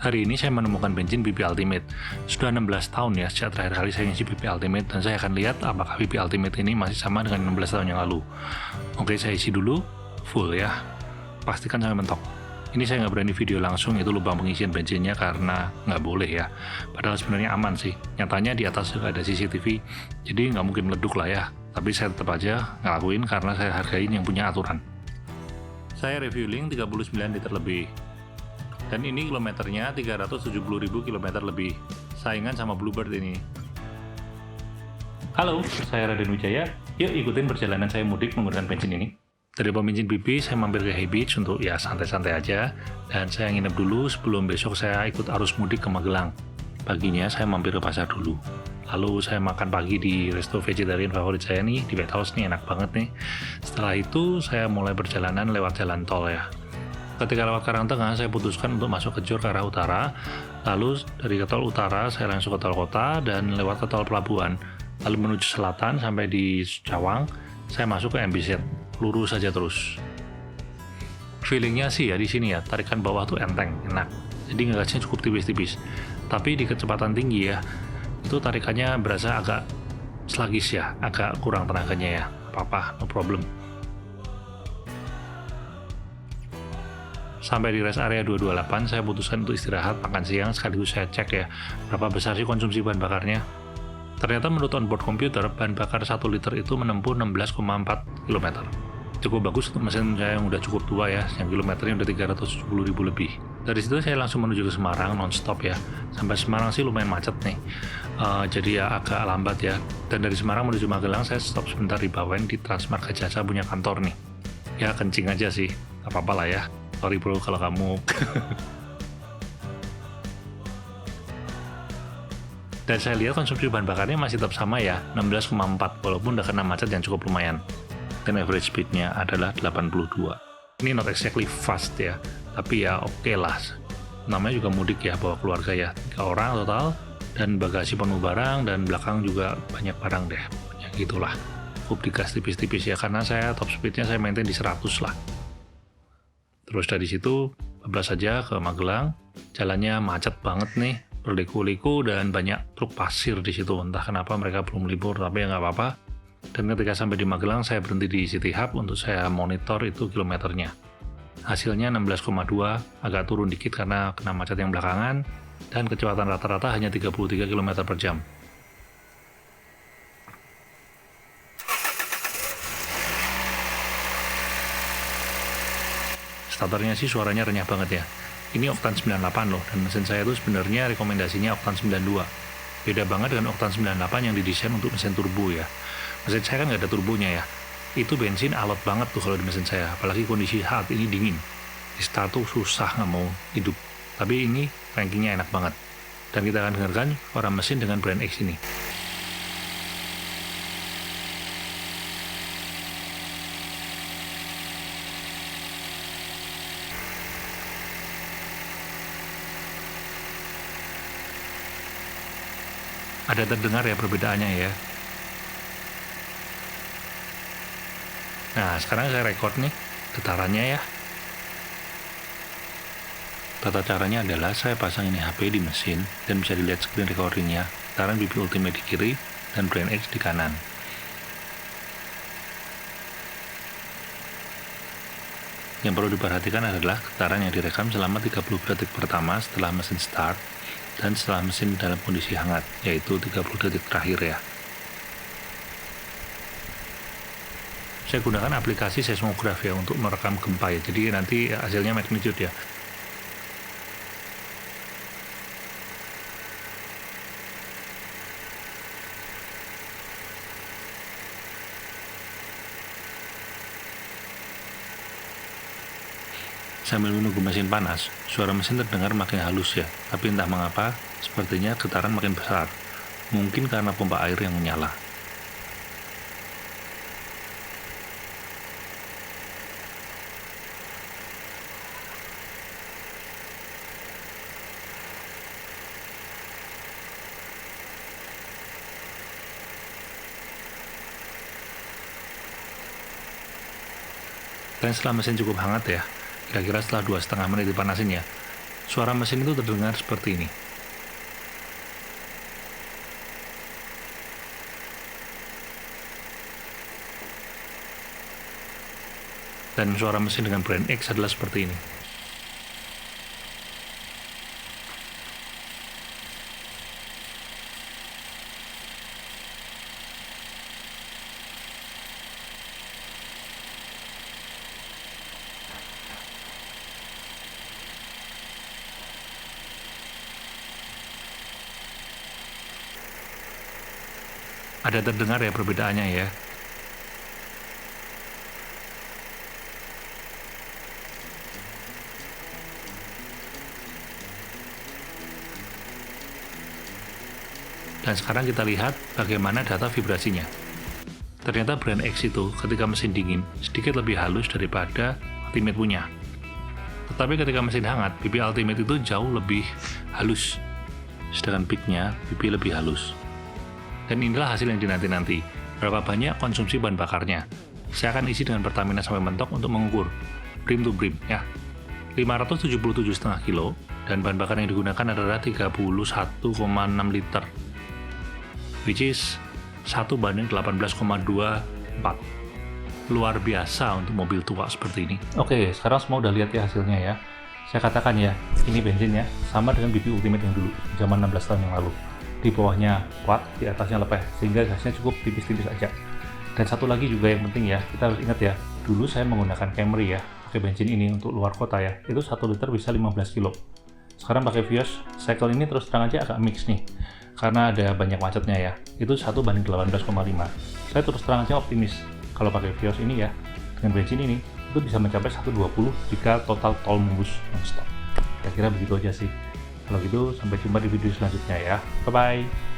Hari ini saya menemukan bensin BP Ultimate. Sudah 16 tahun ya sejak terakhir kali saya ngisi BP Ultimate, dan saya akan lihat apakah BP Ultimate ini masih sama dengan 16 tahun yang lalu. Oke, saya isi dulu, full ya. Pastikan sampai mentok. Ini saya nggak berani video langsung itu lubang pengisian bensinnya karena nggak boleh ya. Padahal sebenarnya aman sih. Nyatanya di atas juga ada CCTV, jadi nggak mungkin meleduk lah ya. Tapi saya tetap aja ngelakuin karena saya hargain yang punya aturan. Saya refueling 39 liter lebih. Dan ini kilometernya 370.000 km lebih. Saingan sama Bluebird ini. Halo, saya Raden Wijaya. Yuk ikutin perjalanan saya mudik menggunakan bensin ini. Dari pom bensin BP, saya mampir ke Highbeach untuk ya santai-santai aja. Dan saya nginep dulu sebelum besok saya ikut arus mudik ke Magelang. Paginya saya mampir ke pasar dulu. Lalu saya makan pagi di resto vegetarian favorit saya nih, di White House nih, enak banget nih. Setelah itu saya mulai perjalanan lewat jalan tol ya. Ketika lewat Karangtengah, saya putuskan untuk masuk ke Jor ke arah utara. Lalu dari ke tol utara, saya langsung ke tol kota dan lewat ke tol pelabuhan. Lalu menuju selatan sampai di Cawang, saya masuk ke MBZ. Lurus saja terus. Feelingnya sih ya di sini ya, tarikan bawah tuh enteng, enak. Jadi ngegasnya cukup tipis-tipis. Tapi di kecepatan tinggi ya, itu tarikannya berasa agak sluggish ya, agak kurang tenaganya ya. Apa-apa, no problem. Sampai di rest area 228, saya putuskan untuk istirahat, makan siang, sekaligus saya cek ya, berapa besar sih konsumsi bahan bakarnya. Ternyata menurut onboard komputer, bahan bakar 1 liter itu menempuh 16,4 km. Cukup bagus untuk mesin saya yang udah cukup tua ya, yang kilometernya udah 370.000 lebih. Dari situ saya langsung menuju ke Semarang non-stop ya. Sampai Semarang sih lumayan macet nih, jadi ya agak lambat ya. Dan dari Semarang menuju Magelang, saya stop sebentar di Bawen di Transmarga Jasa punya kantor nih. Ya kencing aja sih, gak apa-apa lah ya. Sorry bro kalau kamu. Dan saya lihat konsumsi bahan bakarnya masih tetap sama ya, 16,4 walaupun udah kena macet yang cukup lumayan. Dan average speednya adalah 82. Ini not exactly fast ya, tapi ya oke lah. Namanya juga mudik ya, bawa keluarga ya, 3 orang total, dan bagasi penuh barang, dan belakang juga banyak barang deh. Ya gitulah, cukup digas tipis-tipis ya, karena saya top speednya saya maintain di 100 lah. Terus dari situ, bablas saja ke Magelang. Jalannya macet banget nih, berliku-liku dan banyak truk pasir di situ. Entah kenapa mereka belum libur, tapi ya nggak apa-apa. Dan ketika sampai di Magelang, saya berhenti di City Hub untuk saya monitor itu kilometernya. Hasilnya 16,2, agak turun dikit karena kena macet yang belakangan, dan kecepatan rata-rata hanya 33 km per jam. Starternya sih suaranya renyah banget ya. Ini Oktan 98 loh, dan mesin saya itu sebenarnya rekomendasinya Oktan 92. Beda banget dengan Oktan 98 yang didesain untuk mesin turbo ya. Mesin saya kan nggak ada turbonya ya. Itu bensin alot banget tuh kalau di mesin saya, apalagi kondisi saat ini dingin. Di start tuh susah nggak mau hidup. Tapi ini rankingnya enak banget. Dan kita akan dengarkan suara mesin dengan brand X ini. Ada terdengar ya perbedaannya ya. Nah, sekarang saya record nih getarannya ya. Tata caranya adalah saya pasang ini HP di mesin dan bisa dilihat screen recordingnya. Getaran BP Ultimate di kiri dan Brand X di kanan. Yang perlu diperhatikan adalah getaran yang direkam selama 30 detik pertama setelah mesin start dan setelah mesin dalam kondisi hangat, yaitu 30 detik terakhir ya. Saya gunakan aplikasi seismograf ya untuk merekam gempa ya, jadi nanti hasilnya magnitude ya. Sambil menunggu mesin panas, suara mesin terdengar makin halus ya, tapi entah mengapa, sepertinya getaran makin besar. Mungkin karena pompa air yang menyala. Dan setelah mesin cukup hangat ya, kira-kira setelah 2,5 menit dipanasin ya, Suara mesin itu terdengar seperti ini. Dan suara mesin dengan brand X adalah seperti ini. Ada terdengar ya perbedaannya ya. Dan sekarang kita lihat bagaimana data vibrasinya. Ternyata brand X itu ketika mesin dingin sedikit lebih halus daripada Ultimate punya. Tetapi ketika mesin hangat, BP Ultimate itu jauh lebih halus. Sedangkan peak-nya BP lebih halus. Dan inilah hasil yang dinanti-nanti. Berapa banyak konsumsi bahan bakarnya. Saya akan isi dengan Pertamina sampai mentok untuk mengukur brim to brim ya. 577,5 kilo dan bahan bakar yang digunakan adalah 31,6 liter. Which is 1:18,24. Luar biasa untuk mobil tua seperti ini. Oke, sekarang semua udah lihat ya hasilnya ya. Saya katakan ya, ini bensinnya sama dengan BP Ultimate yang dulu, zaman 16 tahun yang lalu. Di bawahnya kuat, di atasnya lepeh, sehingga gasnya cukup tipis-tipis aja. Dan satu lagi juga yang penting ya, kita harus ingat ya, dulu saya menggunakan Camry ya, pakai bensin ini untuk luar kota ya, itu 1 liter bisa 15 kilo. Sekarang pakai Vios, cycle ini terus terang aja agak mix nih, karena ada banyak macetnya ya, itu 1:18,5. Saya terus terang aja optimis, kalau pakai Vios ini ya, dengan bensin ini, itu bisa mencapai 120 jika total tol membus non-stop. Kira-kira begitu aja sih. Kalau gitu, sampai jumpa di video selanjutnya ya. Bye-bye!